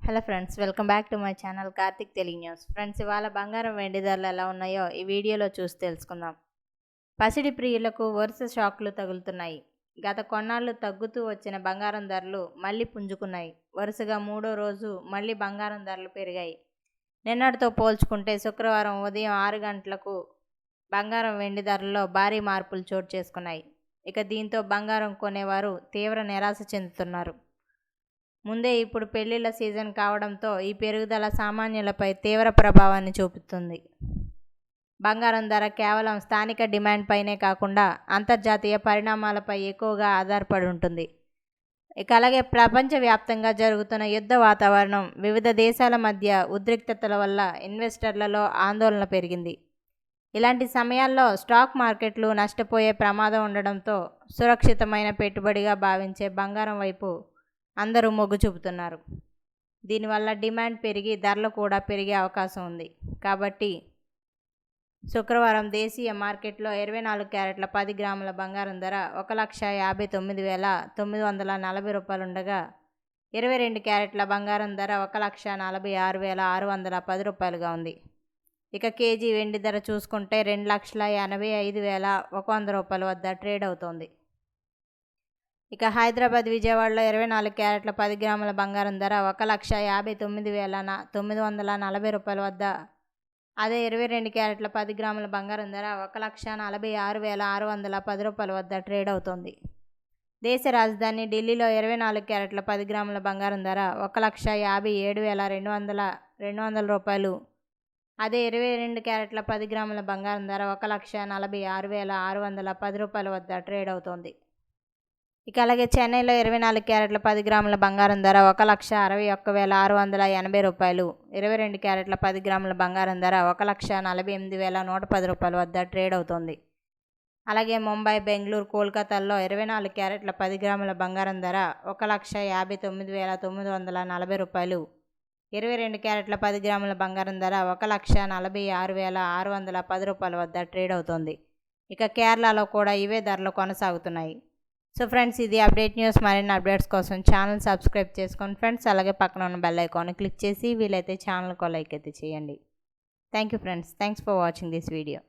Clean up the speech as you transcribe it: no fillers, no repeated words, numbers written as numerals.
Hello friends, welcome back to my channel Karthik Telugu news. Friends, ఇవాళ బంగారం వెండి ధరలు ఎలా ఉన్నాయో ఈ వీడియోలో చూసి తెలుసుకుందాం. పసిడి ప్రియులకు వరుస షాక్లు తగులుతున్నాయి. గత కొన్నాళ్ళు తగ్గుతూ వచ్చిన బంగారం ధరలు మళ్ళీ పుంజుకున్నాయి. వరుసగా మూడో రోజు మళ్ళీ బంగారం ధరలు పెరిగాయి. నిన్నటితో పోల్చుకుంటే శుక్రవారం ఉదయం 6 గంటలకు బంగారం వెండి ధరల్లో భారీ మార్పులు చోటు చేసుకున్నాయి. ఇక దీంతో బంగారం కొనేవారు తీవ్ర నిరాశ చెందుతున్నారు. ముందే ఇప్పుడు పెళ్లిళ్ల సీజన్ కావడంతో ఈ పెరుగుదల సామాన్యులపై తీవ్ర ప్రభావాన్ని చూపుతుంది. బంగారం ధర కేవలం స్థానిక డిమాండ్ పైనే కాకుండా అంతర్జాతీయ పరిణామాలపై ఎక్కువగా ఆధారపడి ఉంటుంది. ఇక అలాగే ప్రపంచవ్యాప్తంగా జరుగుతున్న యుద్ధ వాతావరణం, వివిధ దేశాల మధ్య ఉద్రిక్తతల వల్ల ఇన్వెస్టర్లలో ఆందోళన పెరిగింది. ఇలాంటి సమయాల్లో స్టాక్ మార్కెట్లు నష్టపోయే ప్రమాదం ఉండడంతో సురక్షితమైన పెట్టుబడిగా భావించే బంగారం వైపు అందరూ మొగ్గు చూపుతున్నారు. దీనివల్ల డిమాండ్ పెరిగి ధరలు కూడా పెరిగే అవకాశం ఉంది. కాబట్టి శుక్రవారం దేశీయ మార్కెట్లో 24 క్యారెట్ల 10 గ్రాముల బంగారం ధర 1,59,940 రూపాయలు ఉండగా, 22 క్యారెట్ల బంగారం ధర 1,46,610 రూపాయలుగా ఉంది. ఇక కేజీ వెండి ధర చూసుకుంటే 2,85,100 రూపాయల వద్ద ట్రేడ్ అవుతోంది. ఇక హైదరాబాద్, విజయవాడలో 24 క్యారెట్ల 10 గ్రాముల బంగారం ధర 1,59,940 రూపాయల వద్ద, అదే 22 క్యారెట్ల 10 గ్రాముల బంగారం ధర 1,46,610 రూపాయల వద్ద ట్రేడ్ అవుతోంది. దేశ రాజధాని ఢిల్లీలో 24 క్యారెట్ల 10 గ్రాముల బంగారం ధర 1,57,200 రూపాయలు, అదే 22 క్యారెట్ల 10 గ్రాముల బంగారం ధర 1,46,610 రూపాయల వద్ద ట్రేడ్ అవుతోంది. ఇక అలాగే చెన్నైలో 24 క్యారెట్ల 10 గ్రాముల బంగారం ధర 1,61,680 రూపాయలు, 22 క్యారెట్ల 10 గ్రాముల బంగారం ధర 1,48,110 రూపాయల వద్ద ట్రేడ్ అవుతోంది. అలాగే ముంబై, బెంగళూరు, కోల్కతాల్లో 24 క్యారెట్ల 10 గ్రాముల బంగారం ధర 1,59,940 రూపాయలు, 22 క్యారెట్ల 10 గ్రాముల బంగారం ధర 1,46,610 రూపాయల వద్ద ట్రేడ్ అవుతోంది. ఇక కేరళలో కూడా ఇవే ధరలు కొనసాగుతున్నాయి. సో ఫ్రెండ్స్, ఇది అప్డేట్ న్యూస్. మరిన్ని అప్డేట్స్ కోసం ఛానల్ సబ్స్క్రైబ్ చేసుకోండి ఫ్రెండ్స్. అలాగే పక్కన ఉన్న బెల్ ఐకాన్ క్లిక్ చేసి వీలైతే ఛానల్కి లైక్ అయితే చేయండి. Thank you friends. Thanks for watching this video.